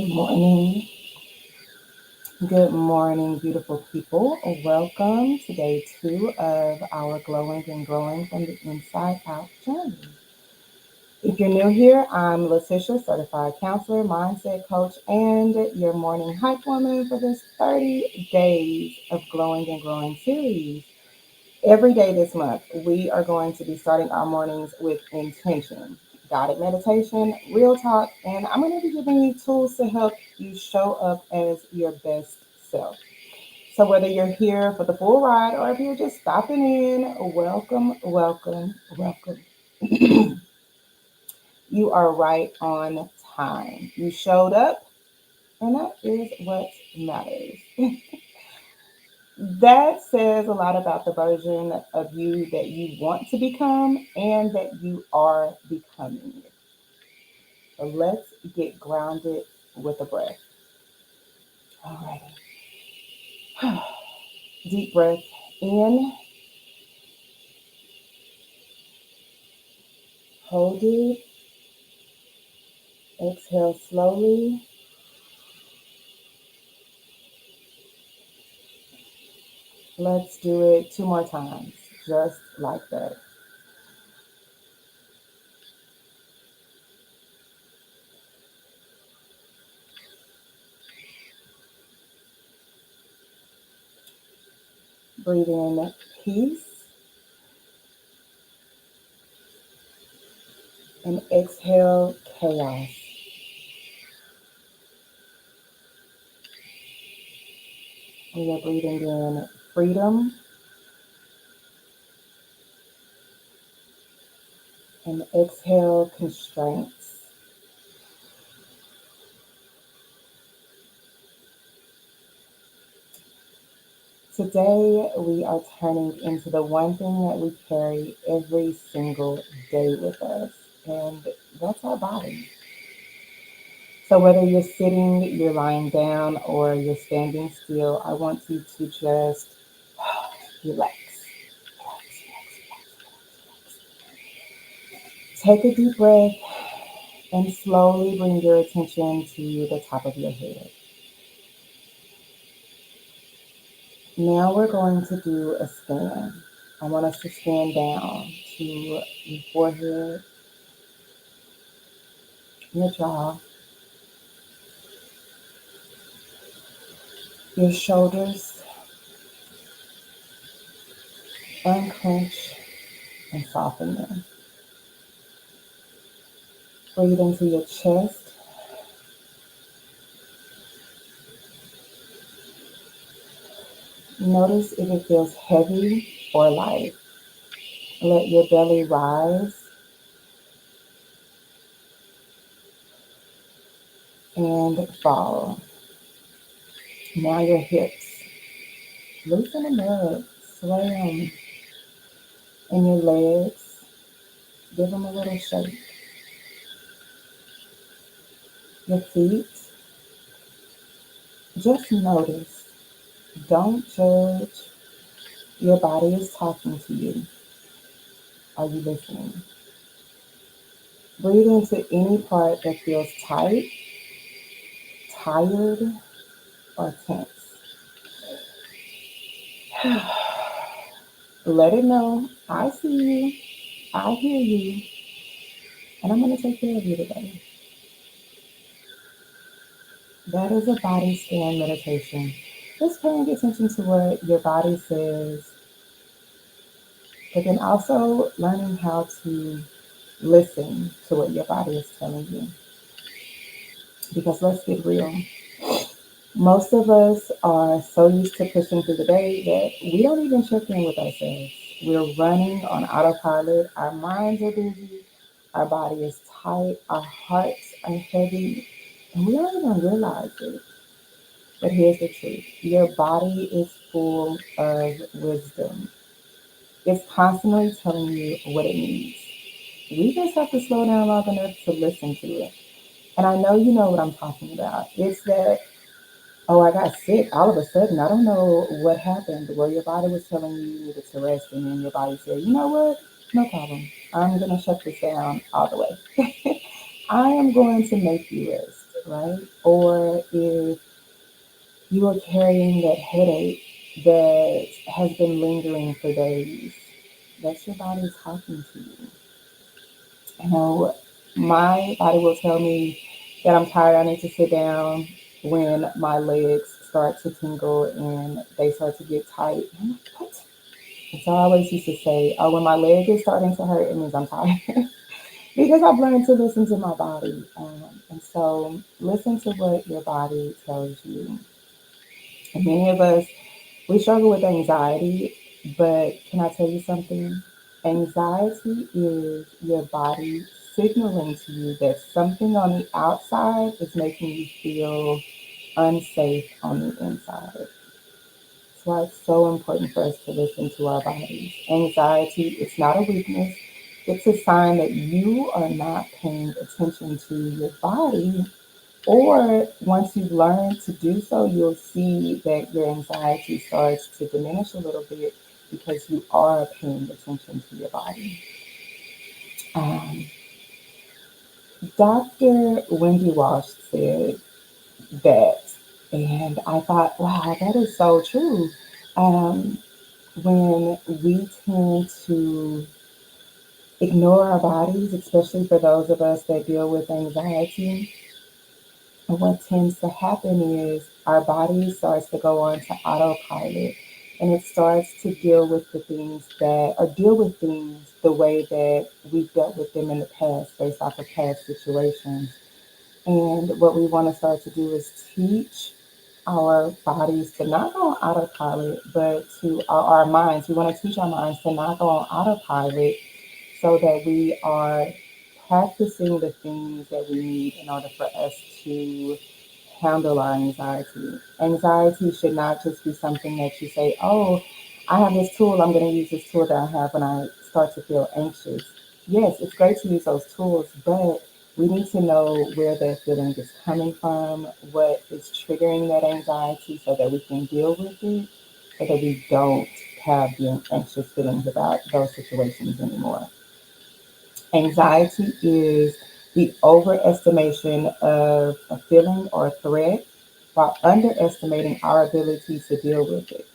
Good morning. Good morning, beautiful people. Welcome to day 2 of our Glowing and Growing from the Inside Out journey. If you're new here, I'm Letitia, certified counselor, mindset coach, and your morning hype woman for this 30 days of Glowing and Growing series. Every day this month, we are going to be starting our mornings with intention, guided meditation, real talk, and I'm going to be giving you tools to help you show up as your best self. So, whether you're here for the full ride or if you're just stopping in, welcome, welcome, welcome. You are right on time. You showed up, and that is what matters. That says a lot about the version of you that you want to become and that you are becoming. So let's get grounded with a breath. All right. Deep breath in, hold it, exhale slowly. Let's do it 2 more times, just like that. Breathe in peace and exhale chaos. We are breathing in freedom and exhale constraints. Today, we are turning into the one thing that we carry every single day with us, and that's our body. So, whether you're sitting, you're lying down, or you're standing still, I want you to just relax. Take a deep breath and slowly bring your attention to the top of your head. Now, we're going to do a scan. I want us to scan down to your forehead, your jaw, your shoulders, unclench and soften them. Breathe into your chest. Notice if it feels heavy or light. Let your belly rise and fall. Now your hips. Loosen them up, sway them. And your legs. Give them a little shake. Your feet. Just notice. Don't judge. Your body is talking to you. Are you listening? Breathe into any part that feels tight, tired, or tense. Let it know, I see you, I hear you, and I'm going to take care of you today. That is a body scan meditation. Just paying attention to what your body says, but then also learning how to listen to what your body is telling you. Because let's get real. Most of us are so used to pushing through the day that we don't even check in with ourselves. We're running on autopilot. Our minds are busy. Our body is tight. Our hearts are heavy. And we don't even realize it. But here's the truth, your body is full of wisdom. It's constantly telling you what it needs. We just have to slow down long enough to listen to it. And I know you know what I'm talking about. It's that, oh, I got sick all of a sudden. I don't know what happened. Well, your body was telling you you needed to rest, and then your body said, you know what? No problem. I'm going to shut this down all the way. I am going to make you rest. right? Or if you are carrying that headache that has been lingering for days, that's your body talking to you. You know, my body will tell me that I'm tired, I need to sit down when my legs start to tingle and they start to get tight. I'm like, what? And so I always used to say, oh, when my leg is starting to hurt, it means I'm tired. Because I've learned to listen to my body. And so listen to what your body tells you. And many of us, we struggle with anxiety, but can I tell you something? Anxiety is your body signaling to you that something on the outside is making you feel unsafe on the inside. That's why it's so important for us to listen to our bodies. Anxiety, it's not a weakness. It's a sign that you are not paying attention to your body. Or once you've learned to do so, you'll see that your anxiety starts to diminish a little bit because you are paying attention to your body. Um, Dr. Wendy Walsh said that, and I thought, wow, that is so true. Um, when we tend to ignore our bodies, especially for those of us that deal with anxiety, what tends to happen is our body starts to go on to autopilot and it starts to deal with the things that, or deal with things the way that we've dealt with them in the past based off of past situations. And what we want to start to do is teach our bodies to not go on autopilot, but to our minds. We want to teach our minds to not go on autopilot so that we are practicing the things that we need in order for us to handle our anxiety. Anxiety should not just be something that you say, oh, I have this tool, I'm going to use this tool that I have when I start to feel anxious. Yes, it's great to use those tools, but we need to know where that feeling is coming from, what is triggering that anxiety so that we can deal with it, so that we don't have the anxious feelings about those situations anymore. Anxiety is the overestimation of a feeling or a threat while underestimating our ability to deal with it,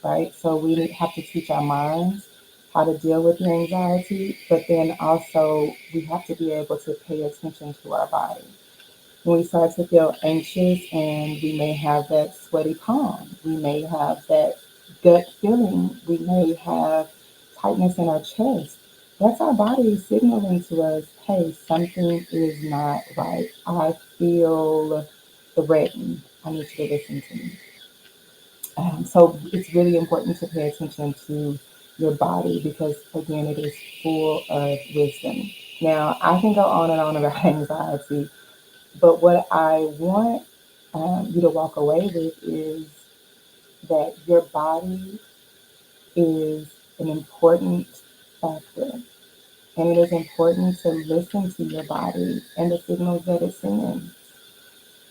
right? So we have to teach our minds how to deal with the anxiety, but then also we have to be able to pay attention to our body. When we start to feel anxious and we may have that sweaty palm, we may have that gut feeling, we may have tightness in our chest. That's our body signaling to us, hey, something is not right. I feel threatened. I need you to listen to me. So it's really important to pay attention to your body because, again, it is full of wisdom. Now, I can go on and on about anxiety, but what I want you to walk away with is that your body is an important factor. And it is important to listen to your body and the signals that it sends.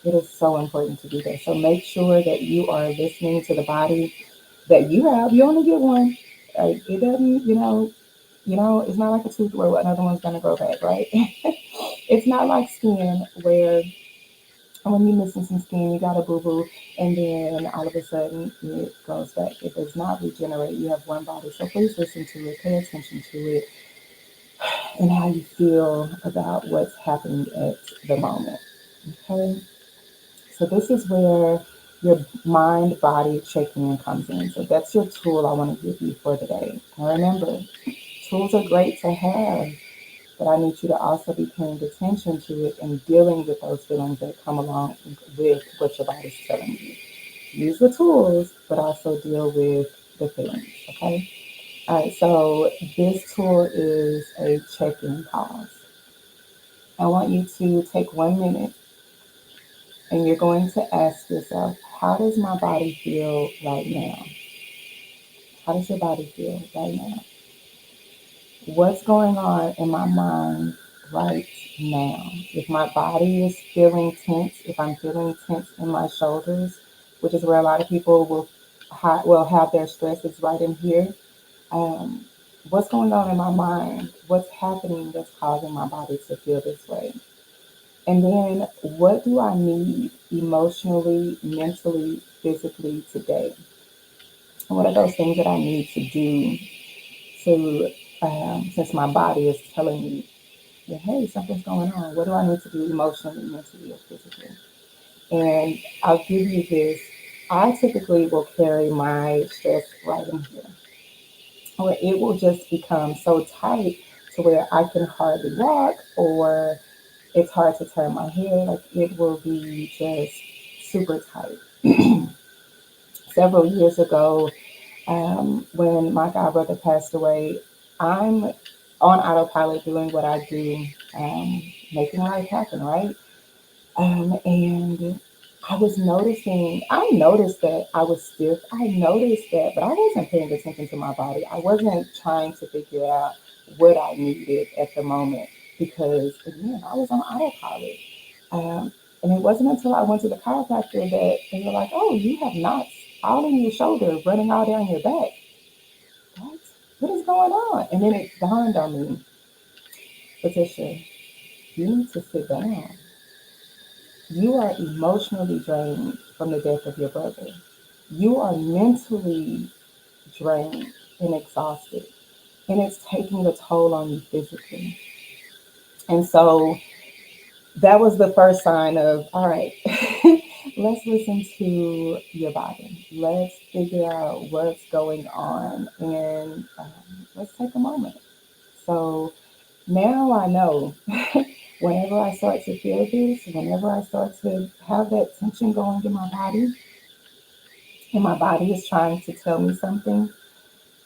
It is so important to do that. So make sure that you are listening to the body that you have. You only get one. It doesn't, it's not like a tooth where another one's going to grow back, right? It's not like skin where when you're missing some skin, you got a boo boo, and then all of a sudden it grows back. It does not regenerate. You have one body. So please listen to it, pay attention to it, and how you feel about what's happening at the moment. Okay? So this is where your mind body check-in comes in. So that's your tool I want to give you for today. And remember, tools are great to have, but I need you to also be paying attention to it and dealing with those feelings that come along with what your body's telling you. Use the tools, but also deal with the feelings. Okay? All right, so this tool is a check-in pause. I want you to take 1 minute and you're going to ask yourself, how does my body feel right now? How does your body feel right now? What's going on in my mind right now? If my body is feeling tense, if I'm feeling tense in my shoulders, which is where a lot of people will have their stress, it's right in here. Um, what's going on in my mind? What's happening that's causing my body to feel this way? And then what do I need emotionally, mentally, physically today? What are those things that I need to do to, since my body is telling me that, hey, something's going on, what do I need to do emotionally, mentally, or physically? And I'll give you this. I typically will carry my stress right in here, where it will just become so tight to where I can hardly walk, or it's hard to turn my head. Like it will be just super tight. Several years ago, when my godbrother passed away, I'm on autopilot doing what I do, making life happen, right? And I noticed that I was stiff. I noticed that, but I wasn't paying attention to my body. I wasn't trying to figure out what I needed at the moment because, again, I was on autopilot. Um, and it wasn't until I went to the chiropractor that they were like, oh, you have knots all in your shoulder, running all down your back. What? What is going on? And then it dawned on me, Patricia, you need to sit down. You are emotionally drained from the death of your brother. You are mentally drained and exhausted, and it's taking a toll on you physically. And so that was the first sign of, all right, let's listen to your body. Let's figure out what's going on, and let's take a moment. So now I know whenever I start to feel this, whenever I start to have that tension going in my body, and my body is trying to tell me something,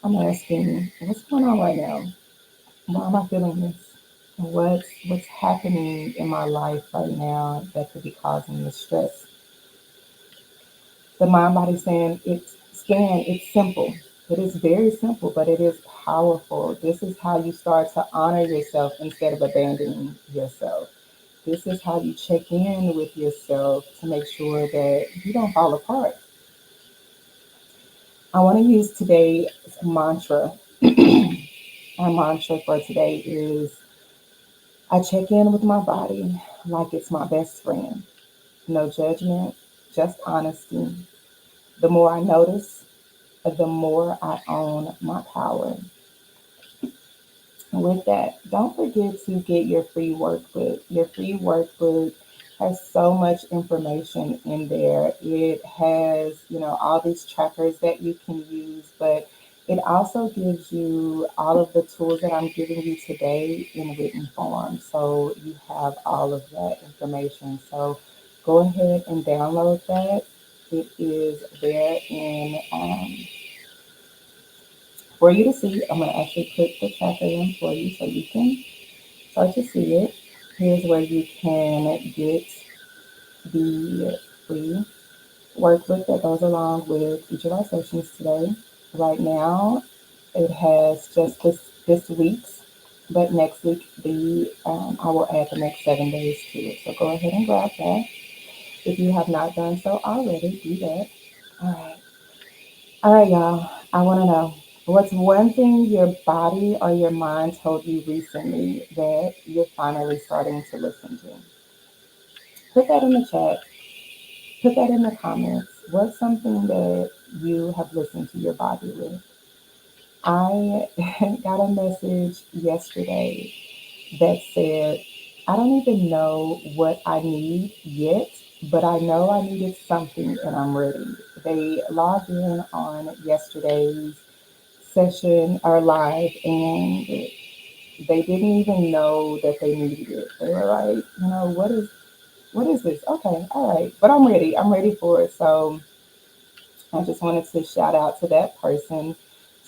I'm asking, what's going on right now? Why am I feeling this? What's happening in my life right now that could be causing this stress? The mind body scan, it's simple. It is very simple, but it is powerful. This is how you start to honor yourself instead of abandoning yourself. This is how you check in with yourself to make sure that you don't fall apart. I want to use today's mantra. Our mantra for today is I check in with my body like it's my best friend. No judgment, just honesty. The more I notice, the more I own my power. And with that, don't forget to get your free workbook. Your free workbook has so much information in there. It has, all these trackers that you can use, but it also gives you all of the tools that I'm giving you today in written form. So you have all of that information. So go ahead and download that. It is there for you to see. I'm going to actually put the tracker in for you so you can start to see it. Here's where you can get the free workbook that goes along with each of our sessions today. Right now, it has just this week's, but next week I will add the next 7 days to it. So go ahead and grab that. If you have not done so already, do that. All right. All right, y'all. I want to know, what's one thing your body or your mind told you recently that you're finally starting to listen to? Put that in the chat. Put that in the comments. What's something that you have listened to your body with? I got a message yesterday that said, I don't even know what I need yet, but I know I needed something and I'm ready. They logged in on yesterday's session or live, and they didn't even know that they needed it. They were like, what is this? Okay, all right, but I'm ready. I'm ready for it. So I just wanted to shout out to that person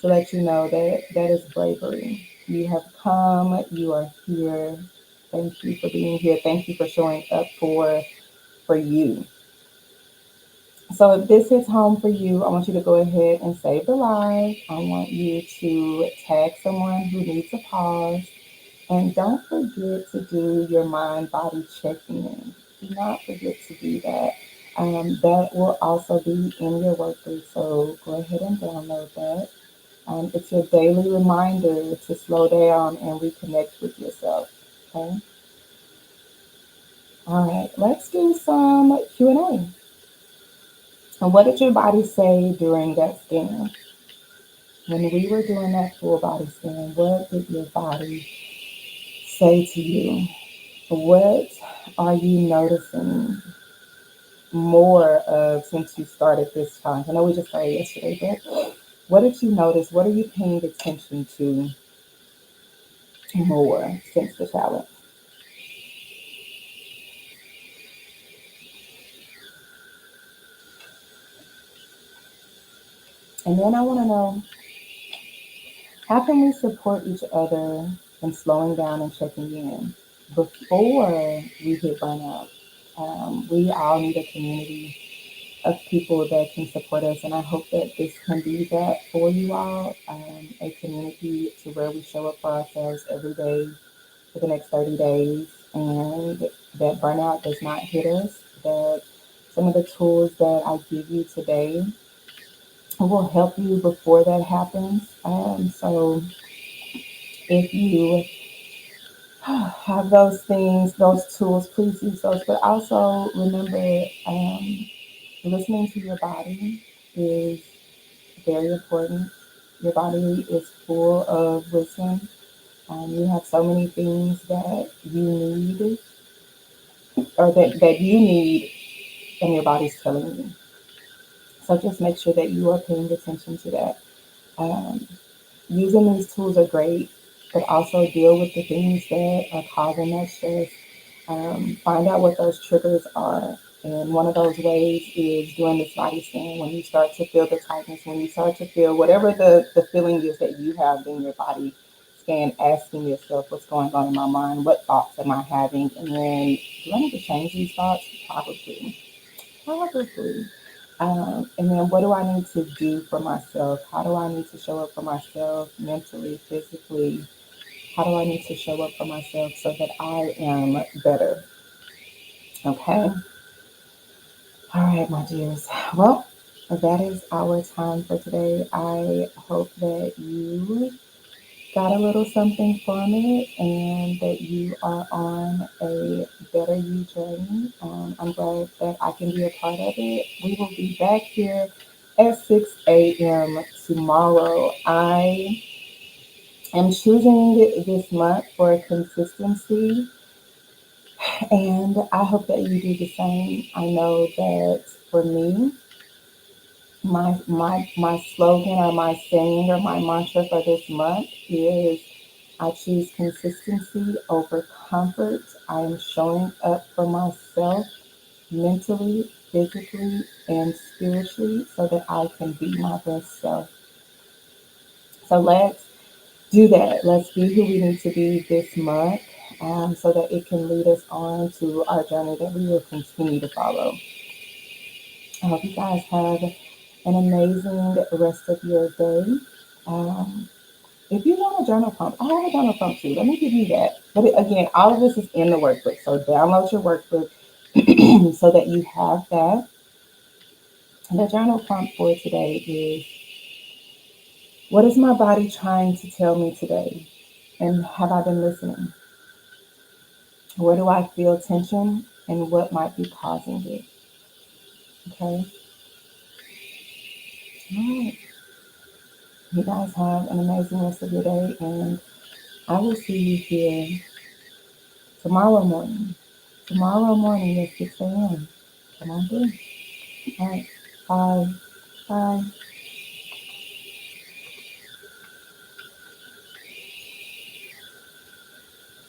to let you know that that is bravery. You have come. You are here. Thank you for being here. Thank you for showing up for you. So if this hits home for you, I want you to go ahead and save the live. I want you to tag someone who needs a pause. And don't forget to do your mind body check in. Do not forget to do that. That will also be in your workbook. So go ahead and download that. It's your daily reminder to slow down and reconnect with yourself. Okay. All right, let's do some Q&A. And what did your body say during that scan? When we were doing that full body scan, what did your body say to you? What are you noticing more of since you started this challenge? I know we just started yesterday, but what did you notice? What are you paying attention to more since the challenge? And then I want to know, how can we support each other in slowing down and checking in before we hit burnout? We all need a community of people that can support us, and I hope that this can be that for you all, a community to where we show up for ourselves every day for the next 30 days, and that burnout does not hit us, that some of the tools that I give you today will help you before that happens. So if you have those things, those tools, please use those. But also remember, listening to your body is very important. Your body is full of wisdom. You have so many things that you need, or that you need, and your body's telling you. So just make sure that you are paying attention to that. Um, Using these tools are great, but also deal with the things that are causing that stress. Find out what those triggers are. And one of those ways is doing this body scan. When you start to feel the tightness, when you start to feel whatever the feeling is that you have in your body, scan asking yourself what's going on in my mind, what thoughts am I having, and then do I need to change these thoughts? Probably. Probably. And then what do I need to do for myself? How do I need to show up for myself mentally, physically? How do I need to show up for myself so that I am better? Okay. All right, my dears. Well, that is our time for today. I hope that you got a little something from it and that you are on a better you journey. I'm glad that I can be a part of it. We will be back here at 6 a.m. tomorrow. I am choosing this month for consistency, and I hope that you do the same. I know that for me, my slogan or my saying or my mantra for this month is I choose consistency over comfort. I am showing up for myself mentally, physically, and spiritually so that I can be my best self. So let's do that. Let's be who we need to be this month, so that it can lead us on to our journey that we will continue to follow. I hope you guys have an amazing rest of your day. Um, If you want a journal prompt, I have a journal prompt too. Let me give you that. But again, all of this is in the workbook. So download your workbook so that you have that. The journal prompt for today is, what is my body trying to tell me today? And have I been listening? Where do I feel tension and what might be causing it? Okay. All right. You guys have an amazing rest of your day, and I will see you here tomorrow morning. Tomorrow morning at 6 a.m. Come on through. All right. Bye. Bye.